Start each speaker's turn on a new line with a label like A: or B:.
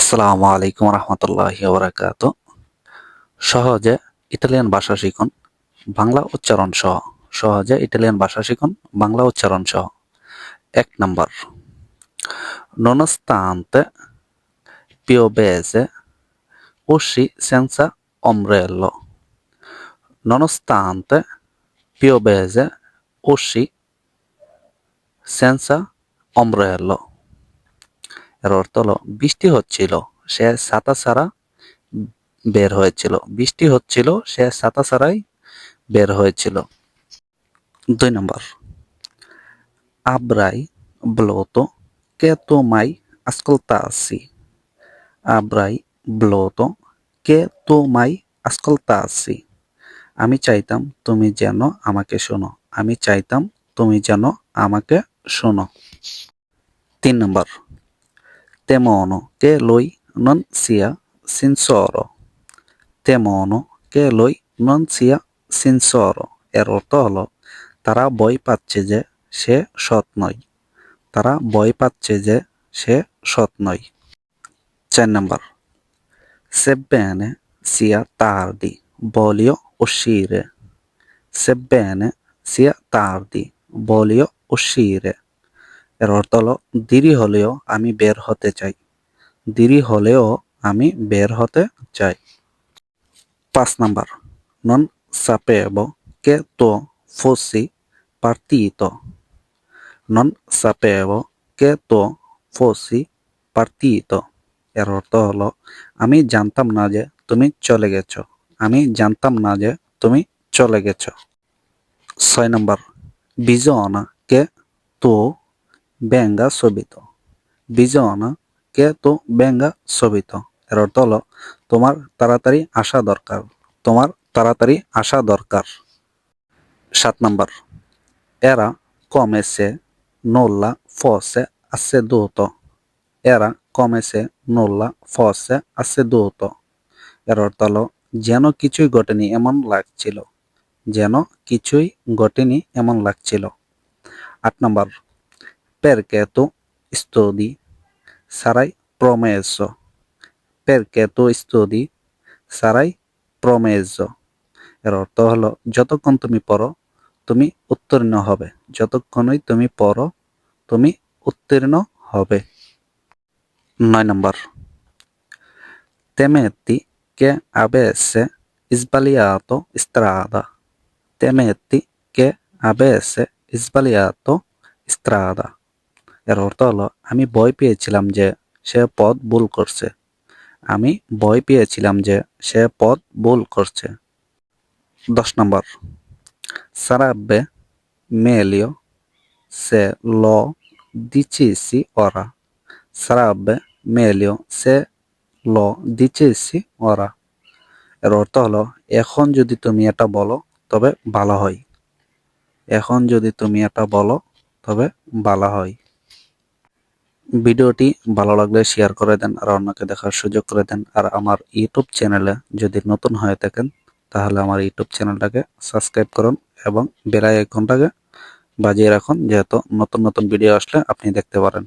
A: আসসালামু আলাইকুম রহমতুল্লাহি ওয়া সহজে ইতালিয়ান ভাষা শিখুন বাংলা উচ্চারণ সহ। সহজে ইতালিয়ান ভাষা শিখুন বাংলা উচ্চারণ সহ। ১ number, nonostante piovesse uscì senza ombrello. Nonostante piovesse uscì senza ombrello. এর অর্থ হলো বৃষ্টি হচ্ছিল, সে ছাতা ছাড়া বের হয়েছিল। বৃষ্টি হচ্ছিল, সে ছাতা ছাড়াই বের হয়েছিল। ২ নম্বর, Avrai voluto che tu mai ascoltassi. Avrai voluto che tu mai ascoltassi. আমি চাইতাম তুমি যেন আমাকে শোনো। আমি চাইতাম তুমি যেন আমাকে শোনো। ৩ নম্বর, Temono che lui non sia sincero. Temono che lui non sia sincero. এর অর্থ হলো তারা ভয় পাচ্ছে যে সে সৎ নয়। তারা ভয় পাচ্ছে যে সে সৎ নয়। ৪ নম্বর, Sebbene sia tardi, voglio uscire. Sebbene sia tardi, voglio uscire. এর অর্থ হলো দেরি হলেও আমি বের হতে চাই। দেরি হলেও আমি বের হতে চাই। ৫ number, Non sapevo che tu fossi partito. Non sapevo che tu fossi partito. এর অর্থ হলো আমি জানতাম না যে তুমি চলে গেছো। আমি জানতাম না যে তুমি চলে গেছো। ৬ number, Bisogna che tu venga subito. Bisogna che tu venga subito. এর অর্থ হলো তোমার তাড়াতাড়ি আসা দরকার। তোমার তাড়াতাড়ি আসা দরকার। ৭ number, Era come se nulla fosse accaduto. Era come se nulla fosse accaduto. এর অর্থ হলো যেন কিছুই ঘটেনি এমন লাগছিল। যেন কিছুই ঘটেনি এমন লাগছিল। ৮ number, Perché tu studi sarai promesso. Perché tu studi sarai promesso. এর অর্থ হলো যতক্ষণ তুমি পড়ো তুমি উত্তীর্ণ হবে। যতক্ষণই তুমি পড়ো তুমি উত্তীর্ণ হবে। ৯ নম্বর, Temetti che avesse sbagliato strada. Temetti che avesse sbagliato strada. এর অর্থ হলো আমি ভয় পেয়েছিলাম যে সে পথ ভুল করছে। আমি ভয় পেয়েছিলাম যে সে পথ ভুল করছে। ১০ নম্বর, Sarebbe meglio se lo dicessi ora. Sarebbe meglio se lo dicessi ora. এর অর্থ হলো এখন যদি তুমি এটা বলো তবে ভালো হয়। এখন যদি তুমি এটা বলো তবে ভালো হয়। ভিডিওটি ভালো লাগলে শেয়ার করে দেন আর অন্যকে দেখার সুযোগ করে দেন। আর আমার ইউটিউব চ্যানেলে যদি নতুন হয়ে থাকেন তাহলে আমার ইউটিউব চ্যানেলটাকে সাবস্ক্রাইব করুন এবং বেল আইকনটাকে বাজিয়ে রাখুন, যেহেতু নতুন নতুন ভিডিও আসলে আপনি দেখতে পারেন।